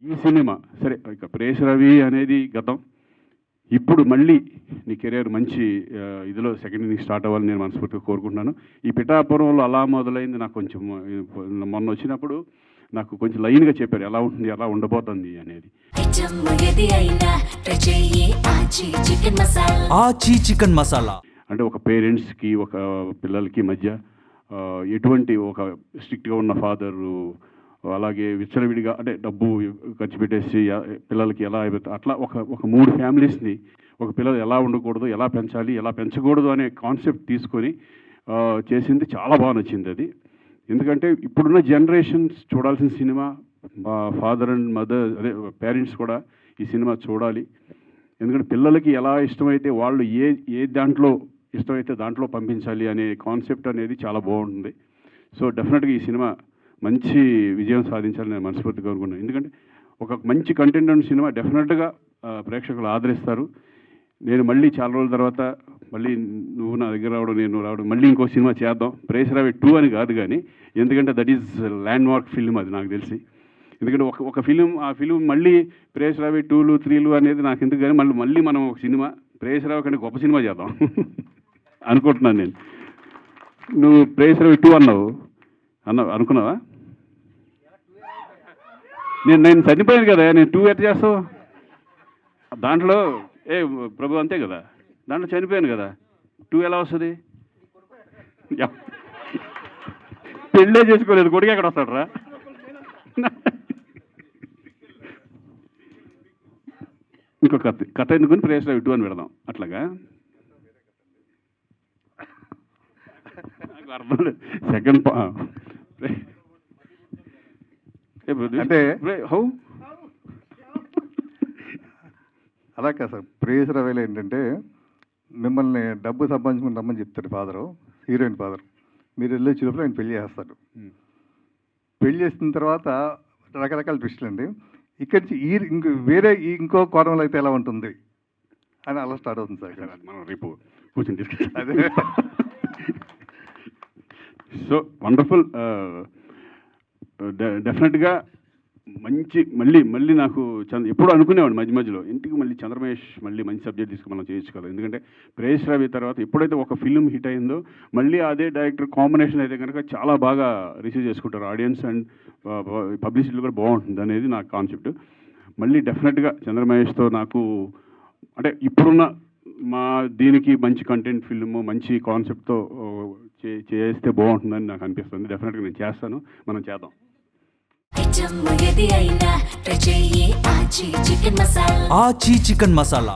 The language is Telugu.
ఈ సినిమా సరే ఇక ప్రేష్ రవి అనేది గతం. ఇప్పుడు మళ్ళీ నీ కెరియర్ మంచి ఇదిలో సెకండ్ ఇన్నింగ్ స్టార్ట్ అవ్వాలని నేను మనస్ఫూర్తిగా కోరుకుంటున్నాను. ఈ పిఠాపురంలో అలా మొదలైంది నాకు కొంచెం మొన్న వచ్చినప్పుడు నాకు కొంచెం లైన్గా చెప్పారు ఎలా ఉంటుంది ఎలా ఉండబోతుంది అనేది. చికెన్ మసాలా అంటే ఒక పేరెంట్స్కి ఒక పిల్లలకి మధ్య ఎటువంటి ఒక స్ట్రిక్ట్గా ఉన్న ఫాదరు, అలాగే విచ్చలవిడిగా అంటే డబ్బు ఖర్చు పెట్టేసి పిల్లలకి ఎలా అయిపోతుంది అట్లా ఒక 3 ఫ్యామిలీస్ని ఒక పిల్లలు ఎలా ఉండకూడదు, ఎలా పెంచాలి, ఎలా పెంచకూడదు అనే కాన్సెప్ట్ తీసుకొని చేసింది చాలా బాగా నచ్చింది అది. ఎందుకంటే ఇప్పుడున్న జనరేషన్స్ చూడాల్సిన సినిమా, ఫాదర్ అండ్ మదర్ అదే పేరెంట్స్ కూడా ఈ సినిమా చూడాలి. ఎందుకంటే పిల్లలకి ఎలా ఇష్టమైతే వాళ్ళు ఏ దాంట్లో ఇష్టమైతే దాంట్లో పంపించాలి అనే కాన్సెప్ట్ అనేది చాలా బాగుంటుంది. సో డెఫినెట్గా ఈ సినిమా మంచి విజయం సాధించాలని నేను మనస్ఫూర్తిగా కోరుకున్నాను. ఎందుకంటే ఒక మంచి కంటెంట్ ఉన్న సినిమా డెఫినెట్గా ప్రేక్షకులు ఆదరిస్తారు. నేను మళ్ళీ చాలా రోజుల తర్వాత మళ్ళీ నువ్వు నా దగ్గర రావడం, నేను రావడం, మళ్ళీ ఇంకో సినిమా చేద్దాం. ప్రేష్ రవి 2 అని కాదు కానీ, ఎందుకంటే that is land mark film అది నాకు తెలిసి. ఎందుకంటే ఒక ఫిలిం ఆ ఫిలిం మళ్ళీ ప్రేష్ రవి 2లు 3లు అనేది నాకు ఎందుకు కానీ మళ్ళీ మనం ఒక సినిమా ప్రేష్ రవి కంటే గొప్ప సినిమా చేద్దాం అనుకుంటున్నాను నేను. నువ్వు ప్రేష్ రవి 2 అనుకున్నావా? నేను చనిపోయాను కదా, నేను 2 ఎట్లా చేస్తావు? దాంట్లో ప్రభు అంతే కదా, దాంట్లో చనిపోయాను కదా, 2 ఎలా వస్తుంది? పెళ్ళే చేసుకోలేదు, కొడుకు ఎక్కడ వస్తాడు రా? ఇంకో కథ ఎందుకుని ప్రేష్ రవి 2 అని పెడదాం అట్లాగా. నాకు అర్థం లేదు. సెకండ్ అంటే హౌ అలా కాదు సార్, ప్రేష్ రవిలో ఏంటంటే మిమ్మల్ని డబ్బు సంపాదించుకుని రమ్మని చెప్తాడు ఫాదరు, హీరోయిన్ ఫాదర్. మీరు వెళ్ళే చూపులో ఆయన పెళ్లి చేస్తాడు. పెళ్లి చేసిన తర్వాత రకరకాల ట్విస్టులు అండి. ఇక్కడి నుంచి వేరే ఇంకో కోణంలో అయితే ఎలా ఉంటుంది అని అలా స్టార్ట్ అవుతుంది సార్. మనం రేపు కూర్చొని డిస్కస్. అదే సో వండర్ఫుల్. డెఫినెట్గా మళ్ళీ నాకు ఎప్పుడు అనుకునేవాడు మధ్యలో ఇంటికి మళ్ళీ చంద్రమహేష్ మళ్ళీ మంచి సబ్జెక్ట్ తీసుకుని మనం చేయొచ్చు కదా. ఎందుకంటే ప్రేష్ రవి తర్వాత ఎప్పుడైతే ఒక ఫిలిం హిట్ అయిందో మళ్ళీ అదే డైరెక్టర్ కాంబినేషన్ అయితే కనుక చాలా బాగా రిసీవ్ చేసుకుంటారు ఆడియన్స్ అండ్ పబ్లిసిటీ కూడా బాగుంటుంది అనేది నా కాన్సెప్ట్. మళ్ళీ డెఫినెట్గా చంద్రమహేష్తో నాకు అంటే ఇప్పుడున్న మా దీనికి మంచి కంటెంట్ ఫిల్మ్ మంచి కాన్సెప్ట్తో చేస్తే బాగుంటుందని నాకు అనిపిస్తుంది. డెఫినెట్గా నేను చేస్తాను, మనం చేద్దాం. చికెన్ మసాలా